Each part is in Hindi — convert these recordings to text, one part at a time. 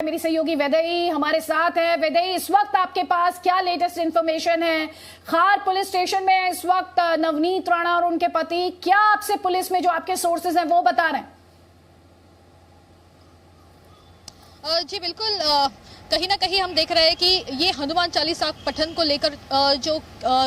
मेरी सहयोगी वैदेही हमारे साथ है। वैदेही, इस वक्त आपके पास क्या लेटेस्ट इंफॉर्मेशन है? खार पुलिस स्टेशन में इस वक्त नवनीत राणा और उनके पति, क्या आपसे पुलिस में जो आपके सोर्सेज हैं वो बता रहे हैं? जी बिल्कुल, कहीं ना कहीं हम देख रहे हैं कि ये हनुमान चालीसा पठन को लेकर जो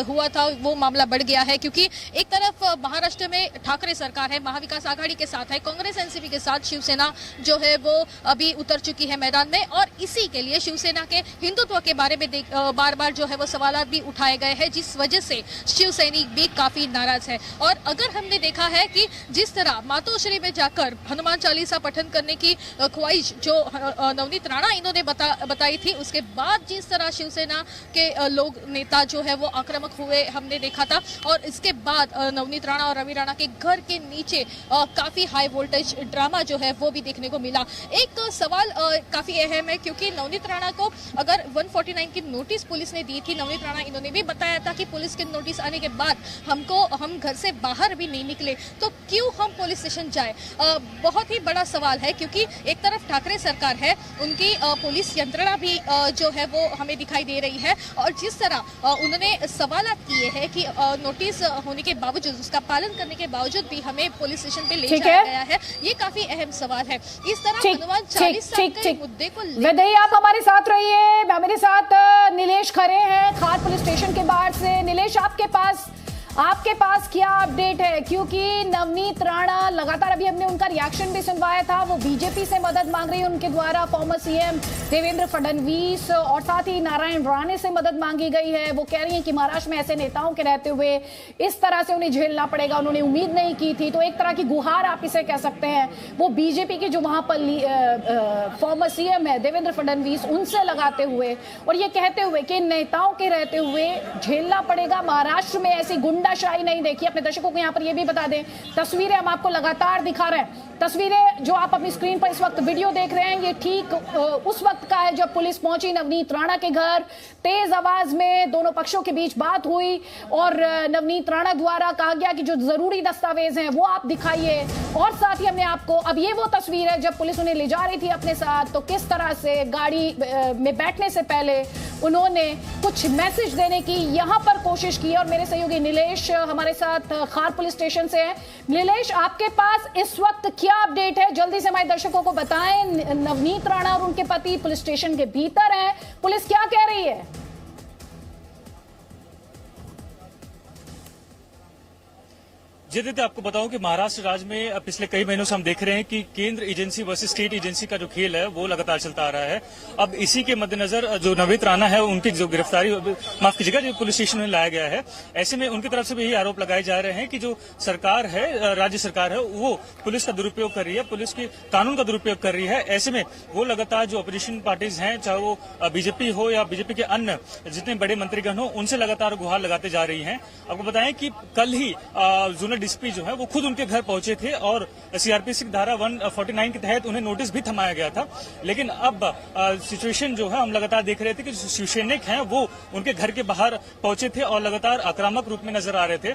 हुआ था वो मामला बढ़ गया है, क्योंकि एक तरफ महाराष्ट्र में ठाकरे सरकार है, महाविकास आघाड़ी के साथ है, कांग्रेस एनसीपी के साथ शिवसेना जो है वो अभी उतर चुकी है मैदान में, और इसी के लिए शिवसेना के हिंदुत्व के बारे में बार बार जो है वो सवाल भी उठाए गए हैं, जिस वजह से शिवसैनिक भी काफी नाराज है। और अगर हमने देखा है कि जिस तरह मातोश्री में जाकर हनुमान चालीसा पठन करने की ख्वाहिश जो नवनीत राणा इन्होंने बताई थी, उसके बाद जिस तरह शिवसेना के लोग नेता जो है वो आक्रामक हुए हमने देखा था, और इसके बाद नवनीत राणा और रवि राणा के घर के नीचे काफी हाई वोल्टेज ड्रामा जो है वो भी देखने को मिला। एक सवाल काफी अहम है, क्योंकि नवनीत राणा को अगर 149 की नोटिस पुलिस ने दी थी, नवनीत राणा इन्होंने भी बताया था कि पुलिस के नोटिस आने के बाद हम घर से बाहर भी नहीं निकले, तो क्यों हम पुलिस स्टेशन जाए? बहुत ही बड़ा सवाल है, क्योंकि एक तरफ ठाकरे सरकार है, उनकी पुलिस यंत्रणा भी जो है वो हमें दिखाई दे रही है, और जिस तरह उन्होंने सवालात किए हैं कि नोटिस होने के बावजूद, उसका पालन करने के बावजूद भी हमें पुलिस स्टेशन पे ले जाया गया है, ये काफी अहम सवाल है। इस तरह हनुमान चालीसा के मुद्दे को वैदेही, आप हमारे साथ रहिए। मेरे साथ नीलेश खरे हैं खार पुलिस स्टेशन के बाहर से। नीलेश, आपके पास क्या अपडेट है? क्योंकि नवनीत राणा लगातार, अभी हमने उनका रिएक्शन भी सुनवाया था, वो बीजेपी से मदद मांग रही है, उनके द्वारा फॉर्मर सीएम देवेंद्र फडणवीस और साथ ही नारायण राणे से मदद मांगी गई है। वो कह रही हैं कि महाराष्ट्र में ऐसे नेताओं के रहते हुए इस तरह से उन्हें झेलना पड़ेगा, उन्होंने उम्मीद नहीं की थी। तो एक तरह की गुहार आप इसे कह सकते हैं, वो बीजेपी के जो वहां पर फॉर्मर सीएम है देवेंद्र फडणवीस, उनसे लगाते हुए और ये कहते हुए कि नेताओं के रहते हुए झेलना पड़ेगा, महाराष्ट्र में ऐसी गुंडाशाही नहीं देखी। अपने दर्शकों को यहाँ पर यह भी बता दें, तस्वीरें हम आपको लगातार दिखा रहे हैं। तस्वीरें जो आप अपनी स्क्रीन पर इस वक्त वीडियो देख रहे हैं, ये ठीक उस वक्त का है जब पुलिस पहुंची नवनीत राणा के घर। तेज आवाज में दोनों पक्षों के बीच बात हुई और नवनीत राणा द्वारा कहा गया कि जो जरूरी दस्तावेज हैं वो आप दिखाइए, और साथ ही हमने आपको, अब ये वो तस्वीर है जब पुलिस उन्हें ले जा रही थी अपने साथ, तो किस तरह से गाड़ी में बैठने से पहले उन्होंने कुछ मैसेज देने की यहां पर कोशिश की। और मेरे सहयोगी नीलेश हमारे साथ खार पुलिस स्टेशन से है। नीलेश, आपके पास इस वक्त क्या अपडेट है? जल्दी से हमारे दर्शकों को बताएं। नवनीत राणा और उनके पति पुलिस स्टेशन के भीतर हैं, पुलिस क्या कह रही है? जी दीदी, आपको बताऊं कि महाराष्ट्र राज्य में पिछले कई महीनों से हम देख रहे हैं कि केंद्र एजेंसी वर्सेस स्टेट एजेंसी का जो खेल है वो लगातार चलता आ रहा है। अब इसी के मद्देनजर जो नवनीत राणा है उनकी जो गिरफ्तारी, माफ कीजिएगा, जो पुलिस स्टेशन में लाया गया है, ऐसे में उनकी तरफ से भी यही आरोप लगाए जा रहे हैं कि जो सरकार है, राज्य सरकार है, वो पुलिस का दुरुपयोग कर रही है, पुलिस के कानून का दुरुपयोग कर रही है। ऐसे में वो लगातार जो अपोजिशन पार्टीज हैं, चाहे वो बीजेपी हो या बीजेपी के अन्य जितने बड़े मंत्रीगण हो, उनसे लगातार गुहार लगाते जा रही है। आपको बताएं कि कल ही जोनल डीसीपी जो है वो खुद उनके घर पहुंचे थे और सीआरपीसी की धारा 149 के तहत उन्हें नोटिस भी थमाया गया था। लेकिन अब सिचुएशन जो है हम लगातार देख रहे थे कि शिवसैनिक हैं वो उनके घर के बाहर पहुंचे थे और लगातार आक्रामक रूप में नजर आ रहे थे।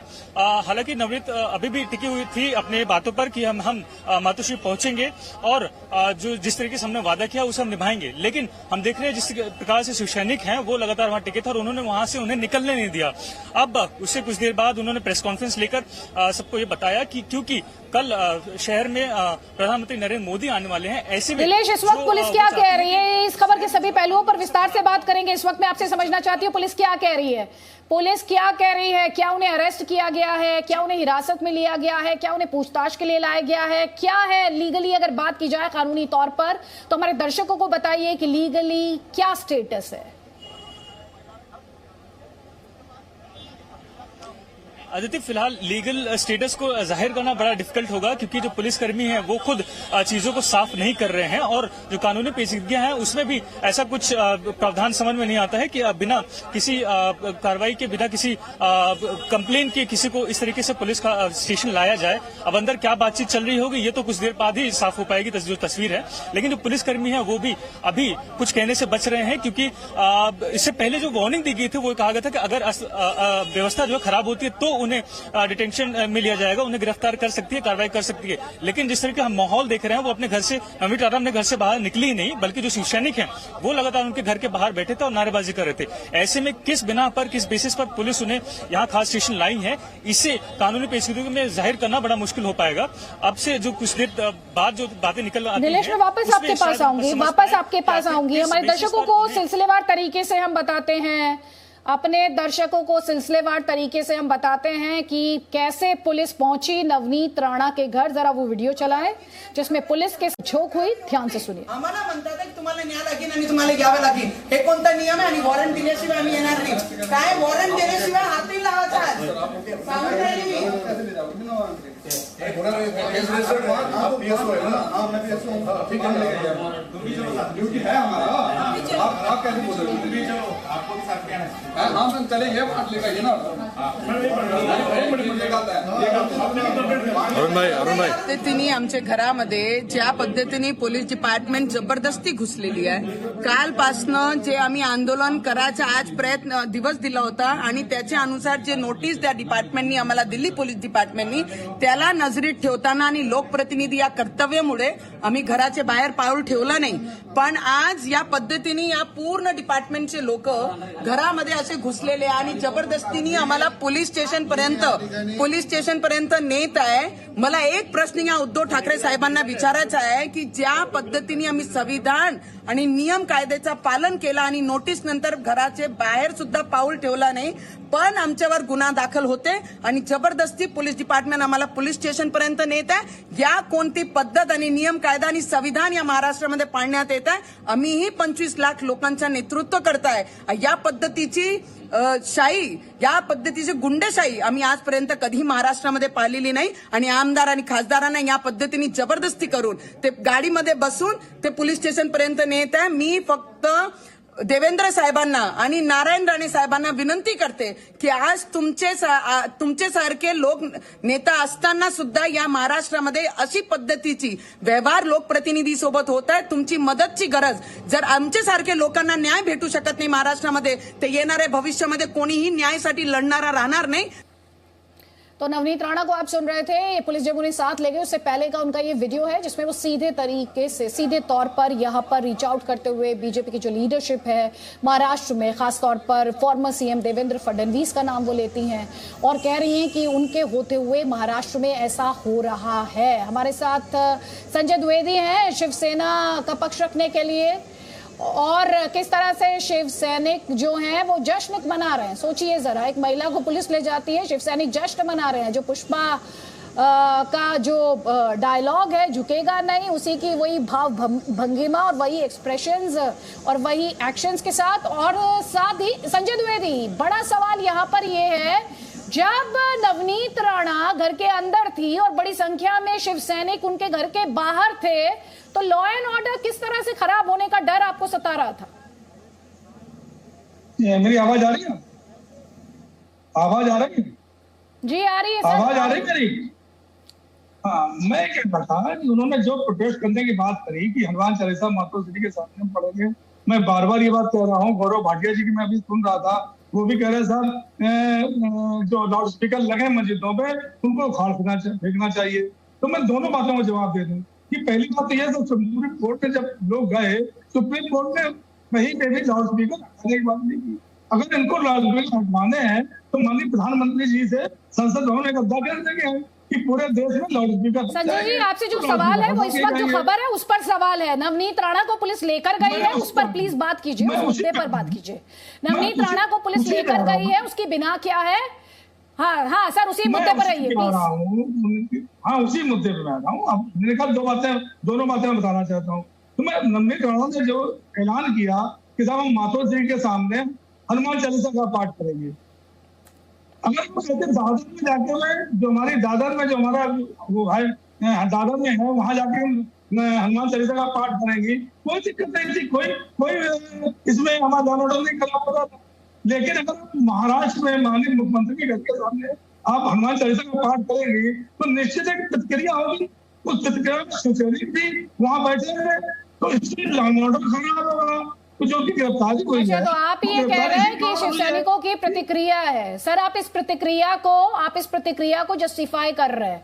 हालांकि नवनीत अभी भी टिकी हुई थी अपने बातों पर कि हम मातोश्री पहुंचेंगे और जो जिस तरीके से हमने वादा किया उसे हम निभाएंगे। लेकिन हम देख रहे हैं जिस प्रकार से शिवसैनिक हैं वो लगातार वहां टिके थे और उन्होंने वहां से उन्हें निकलने नहीं दिया। अब उससे कुछ देर बाद उन्होंने प्रेस कॉन्फ्रेंस लेकर सबको बताया कि क्योंकि कल शहर में प्रधानमंत्री नरेंद्र मोदी आने वाले हैं, ऐसे में नीलेश, इस वक्त पुलिस क्या कह रही है? इस खबर के सभी पहलुओं पर विस्तार से बात करेंगे। इस वक्त मैं आपसे समझना चाहती हूँ पुलिस क्या कह रही है। पुलिस क्या कह रही है? क्या उन्हें अरेस्ट किया गया है? क्या उन्हें हिरासत में लिया गया है? क्या उन्हें पूछताछ के लिए लाया गया है? क्या है लीगली, अगर बात की जाए कानूनी तौर पर, तो हमारे दर्शकों को बताइए कि लीगली क्या स्टेटस है? अदिति, फिलहाल लीगल स्टेटस को जाहिर करना बड़ा डिफिकल्ट होगा, क्योंकि जो पुलिसकर्मी हैं वो खुद चीजों को साफ नहीं कर रहे हैं और जो कानूनी पेचीदगियां हैं उसमें भी ऐसा कुछ प्रावधान समझ में नहीं आता है कि बिना किसी कार्रवाई के, बिना किसी कंप्लेन के किसी को इस तरीके से पुलिस का स्टेशन लाया जाए। अब अंदर क्या बातचीत चल रही होगी ये तो कुछ देर बाद ही साफ हो पाएगी जो तस्वीर है। लेकिन जो पुलिसकर्मी है वो भी अभी कुछ कहने से बच रहे हैं, क्योंकि इससे पहले जो वार्निंग दी गई थी वो कहा गया था कि अगर व्यवस्था जो है खराब होती है तो उन्हें डिटेंशन में लिया जाएगा, उन्हें गिरफ्तार कर सकती है, कार्रवाई कर सकती है। लेकिन जिस तरह का हम माहौल देख रहे हैं, वो अपने घर से नवनीत राणा अपने घर से बाहर निकली ही नहीं, बल्कि जो शिव सैनिक हैं वो लगातार उनके घर के बाहर बैठे थे और नारेबाजी कर रहे थे। ऐसे में किस बिना पर, किस बेसिस पर पुलिस उन्हें यहाँ खास स्टेशन लाई है, इसे कानूनी पेशगी में जाहिर करना बड़ा मुश्किल हो पाएगा। अब से जो कुछ देर बाद जो बातें निकल आती हैं, नीलेश, मैं वापस आपके पास आऊंगी। हमारे दर्शकों को सिलसिलेवार तरीके से हम बताते हैं, अपने दर्शकों को सिलसिलेवार तरीके से हम बताते हैं कि कैसे पुलिस पहुंची नवनीत राणा के घर। जरा वो वीडियो चलाएं जिसमें पुलिस के झोंक हुई, ध्यान से सुनिए। आम्हाला म्हणतात की तुम्हाला न्याय लागेल आणि तुम्हाला घ्यावं लागेल, हे कोणता नियम आहे? आणि वॉरंट दिल्याशिवाय आम्ही येणार नाही। काय वॉरंट दिल्याशिवाय हाती लावायचा सांगून राहिली मी। ड्यूटी है हमारा, आप कैसे बोल रहे हो? हम चलेंगे, बांट लेगा ये ना। अरुण भाई, पद्धतीने आमच्या घरामध्ये ज्या पद्धतीने पोलीस डिपार्टमेंट जबरदस्ती घुसलेली आहे, कालपासनं जे आम्ही आंदोलन करायचा आज प्रयत्न दिवस दिला होता आणि त्याच्या अनुसार जे नोटीस त्या डिपार्टमेंटनी आम्हाला दिली, पोलीस डिपार्टमेंटनी, त्याला नजरेत ठेवताना आणि लोकप्रतिनिधी या कर्तव्यामुळे आम्ही घराच्या बाहेर पाऊल ठेवलं नाही। पण आज या पद्धतीने या पूर्ण डिपार्टमेंटचे लोक घरामध्ये असे घुसलेले आणि जबरदस्तीने आम्हाला पोलीस स्टेशन पर्यंत नेत आहे। मला एक प्रश्न या उद्धव ठाकरे साहेबांना विचारायचा आहे की ज्या पद्धतीने आम्ही संविधान आणि नियम कायद्याचं पालन केलं आणि नोटीस नंतर घराचे बाहेर सुद्धा पाऊल ठेवला नाही, पण आमच्यावर गुन्हा दाखल होते आणि जबरदस्ती पोलीस डिपार्टमेंट आम्हाला पोलीस स्टेशन पर्यंत नेत आहे। या कोणती पद्धत आणि नियम कायदा आणि संविधान या महाराष्ट्रामध्ये पाळण्यात येत आहे? आम्हीही 25 लाख लोकांचं नेतृत्व करताय। या पद्धतीची शाही, या पद्धतीची गुंडेशाही आम्ही आजपर्यंत कधी महाराष्ट्रामध्ये पाहिलेली नाही आणि आमदार आणि खासदारांना या पद्धतीने जबरदस्ती करून ते गाडीमध्ये बसून ते पोलीस स्टेशन पर्यंत नेत आहे। मी फक्त देवेंद्र साहेबांना आणि नारायण राणे साहेबांना विनंती करते की आज तुमचे लोक नेता असताना सुद्धा या महाराष्ट्रामध्ये अशी पद्धतीची व्यवहार लोकप्रतिनिधी सोबत होत आहे। तुमची मदतची गरज, जर आमचे सारखे लोकांना न्याय भेटू शकत नाही महाराष्ट्रामध्ये, ते येणाऱ्या भविष्यामध्ये कोणीही न्यायासाठी लढणारा राहणार नाही। तो नवनीत राणा को आप सुन रहे थे, ये पुलिस जब उन्हें साथ ले गए उससे पहले का उनका ये वीडियो है जिसमें वो सीधे तौर पर यहाँ पर रीच आउट करते हुए बीजेपी की जो लीडरशिप है महाराष्ट्र में, खासतौर पर फॉर्मर सीएम देवेंद्र फडणवीस का नाम वो लेती हैं और कह रही हैं कि उनके होते हुए महाराष्ट्र में ऐसा हो रहा है। हमारे साथ संजय द्विवेदी हैं शिवसेना का पक्ष रखने के लिए, और किस तरह से शिव सैनिक जो हैं वो जश्न मना रहे हैं। सोचिए जरा, एक महिला को पुलिस ले जाती है, शिव सैनिक जश्न मना रहे हैं। जो पुष्पा का जो डायलॉग है, झुकेगा नहीं, उसी की वही भाव भंगिमा और वही एक्सप्रेशंस और वही एक्शंस के साथ। और साथ ही संजय द्विवेदी, बड़ा सवाल यहाँ पर ये है, जब नवनीत राणा घर के अंदर थी और बड़ी संख्या में शिव सैनिक उनके घर के बाहर थे, तो लॉ एंड ऑर्डर किस तरह से खराब होने का डर आपको सता रहा था? मेरी आवाज आ रही है? आवाज आ रही है? जी आ रही है सर। आवाज आ रही है मेरी? हाँ, मैं क्या कहता कि उन्होंने जो प्रोटेस्ट करने की बात करी कि हनुमान चालीसा मातो श्री के सामने हम पढ़ेंगे, मैं बार बार ये बात कह रहा हूँ। गौरव भाटिया जी की मैं अभी सुन रहा था, वो भी कह रहे साहब जो लाउड स्पीकर लगे मस्जिदों पे उनको उखाड़ फेंकना चाहिए। तो मैं दोनों बातों का जवाब दे दूं कि पहली बात तो यह, सुप्रीम कोर्ट में जब लोग गए, सुप्रीम कोर्ट ने कहीं पे भी लाउड स्पीकर हटाने की बात नहीं की। अगर इनको लाउड स्पीकर हटवाने हैं तो माननीय प्रधानमंत्री जी से संसद भवन में अदा कर देंगे कि पूरे देश में लाउड स्पीकर। संजय जी, आपसे जो सवाल है वो इस वक्त जो खबर है उस पर सवाल है। नवनीत राणा को पुलिस लेकर गई है, उस पर प्लीज बात कीजिए, उस मुद्दे पर बात कीजिए। नवनीत राणा को पुलिस लेकर गई है, उसकी बिना क्या है? हाँ सर, उसी मुद्दे पर रहिए प्लीज। हाँ, उसी मुद्दे पर आ रहा हूँ। अब मेरे ख्याल दोनों बातें मैं बताना चाहता हूँ। तो मैं नवनीत राणा ने जो ऐलान किया कि साहब हम मातोश्री के सामने हनुमान चालीसा का पाठ करेंगे, अगर वो कहते दादर में जाके में जो हमारी दादर में जो हमारा वो है दादर में है, वहां जाके हनुमान चालीसा का पाठ करेंगे, कोई दिक्कत नहीं थी, कोई इसमें हमारा लॉ ऑर्डर नहीं करना पड़ा था। लेकिन अगर महाराष्ट्र में माननीय मुख्यमंत्री के घर के सामने आप हनुमान चालीसा का पाठ करेंगे तो निश्चित एक प्रतिक्रिया होगी। उस प्रतिक्रिया में शिवसैनिक भी वहां बैठे हैं, तो इससे लॉ ऑर्डर खराब होगा। तो जो उनकी गिरफ्तारी हुई अच्छा, है। तो आप ये कह रहे हैं कि शिव सैनिकों की प्रतिक्रिया है सर, आप इस प्रतिक्रिया को जस्टिफाई कर रहे हैं,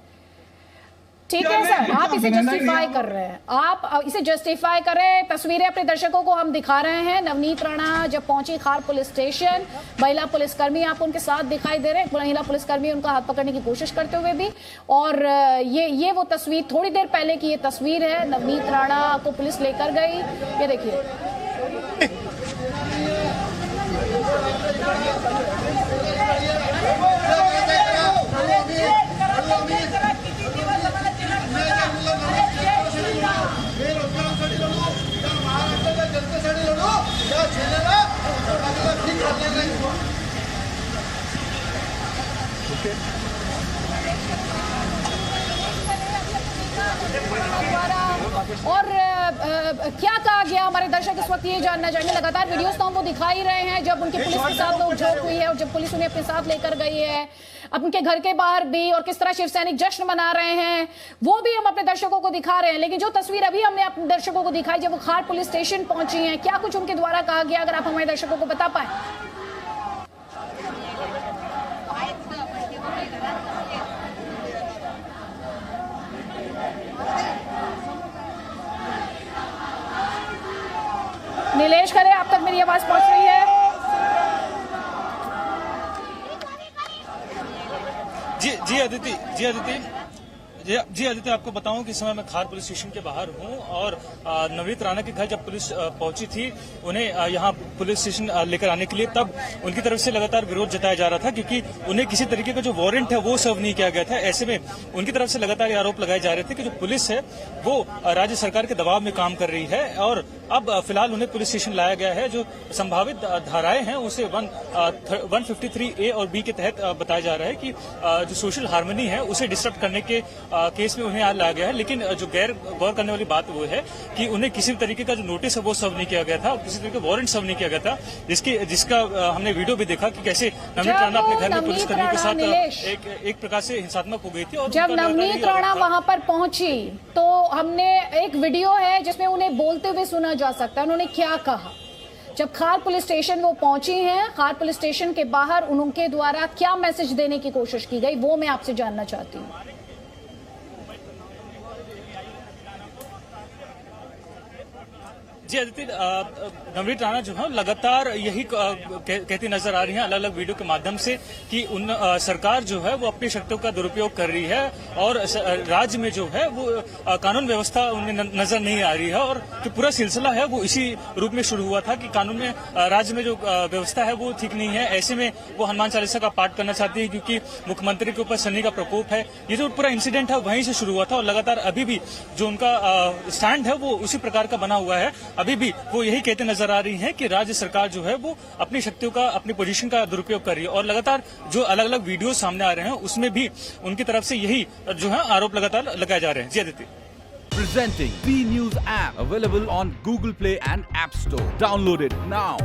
ठीक है सर, आप इसे जस्टिफाई कर रहे हैं, आप इसे जस्टिफाई कर रहे हैं। तस्वीरें अपने दर्शकों को हम दिखा रहे हैं। नवनीत राणा जब पहुंची खार पुलिस स्टेशन, महिला पुलिसकर्मी आपको उनके साथ दिखाई दे रहे हैं, महिला पुलिसकर्मी उनका हाथ पकड़ने की कोशिश करते हुए भी, और ये वो तस्वीर थोड़ी देर पहले की ये तस्वीर है। नवनीत राणा को पुलिस लेकर गई, ये देखिए। और क्या कहा गया, हमारे दर्शक इस वक्त ये जानना चाहेंगे। लगातार वीडियोस तो हम वो दिखा ही रहे हैं जब उनकी पुलिस के साथ नोकझोंक हुई है और जब पुलिस उन्हें अपने साथ लेकर गई है, अब उनके घर के बाहर भी, और किस तरह शिव सैनिक जश्न मना रहे हैं वो भी हम अपने दर्शकों को दिखा रहे हैं। लेकिन जो तस्वीर अभी हमने अपने दर्शकों को दिखाई जब वो खार पुलिस स्टेशन पहुंची है, क्या कुछ उनके द्वारा कहा गया, अगर आप हमारे दर्शकों को बता पाए। नीलेश खरे, आप तक मेरी आवाज पहुंच रही है? जी आदित्य, आपको बताऊं कि इस समय मैं खार पुलिस स्टेशन के बाहर हूं और नवनीत राणा के घर जब पुलिस पहुंची थी, उन्हें यहां पुलिस स्टेशन लेकर आने के लिए, तब उनकी तरफ से लगातार विरोध जताया जा रहा था क्योंकि उन्हें किसी तरीके का जो वारंट है वो सर्व नहीं किया गया था। ऐसे में उनकी तरफ से लगातार ये आरोप लगाए जा रहे थे कि जो पुलिस है वो राज्य सरकार के दबाव में काम कर रही है और अब फिलहाल उन्हें पुलिस स्टेशन लाया गया है। जो संभावित धाराएं हैं उसे 153A और B के तहत बताया जा रहा है कि जो सोशल हार्मनी है उसे डिस्टर्ब करने के केस में उन्हें आज लाया गया है। लेकिन जो गौर करने वाली बात वो है कि उन्हें किसी तरीके का जो नोटिस है वो सर्व नहीं किया गया था और किसी तरीके का वारंट सर्व नहीं किया गया था, जिसका हमने वीडियो भी देखा कि कैसे नवनीत राणा अपने घर में पुलिसकर्मियों के साथ एक प्रकार से हिंसात्मक हो गई थी। और जब नवनीत राणा वहां पर पहुंची तो हमने एक वीडियो है जिसमें उन्हें बोलते हुए सुना जा सकता है, उन्होंने क्या कहा जब खार पुलिस स्टेशन वो पहुंची हैं। खार पुलिस स्टेशन के बाहर उनके द्वारा क्या मैसेज देने की कोशिश की गई वो मैं आपसे जानना चाहती हूँ। जी आदित्य, नवनीत राणा जो है लगातार यही कहती नजर आ रही हैं अलग अलग वीडियो के माध्यम से कि सरकार जो है वो अपनी शक्तियों का दुरुपयोग कर रही है और राज्य में जो है वो कानून व्यवस्था उन्हें नजर नहीं आ रही है। और जो पूरा सिलसिला है वो इसी रूप में शुरू हुआ था कि कानून में राज्य में जो व्यवस्था है वो ठीक नहीं है। ऐसे में वो हनुमान चालीसा का पाठ करना चाहती है क्योंकि मुख्यमंत्री के ऊपर शनि का प्रकोप है। ये जो पूरा इंसिडेंट है वहीं से शुरू हुआ था और लगातार अभी भी जो उनका स्टैंड है वो उसी प्रकार का बना हुआ है। अभी भी वो यही कहते नजर आ रही हैं कि राज्य सरकार जो है वो अपनी शक्तियों का, अपनी पोजीशन का दुरुपयोग कर रही है। और लगातार जो अलग अलग वीडियो सामने आ रहे हैं उसमें भी उनकी तरफ से यही जो है आरोप लगातार लगाए जा रहे हैं। जी Aditya. Presenting B News app available on Google Play and App Store. Download it now.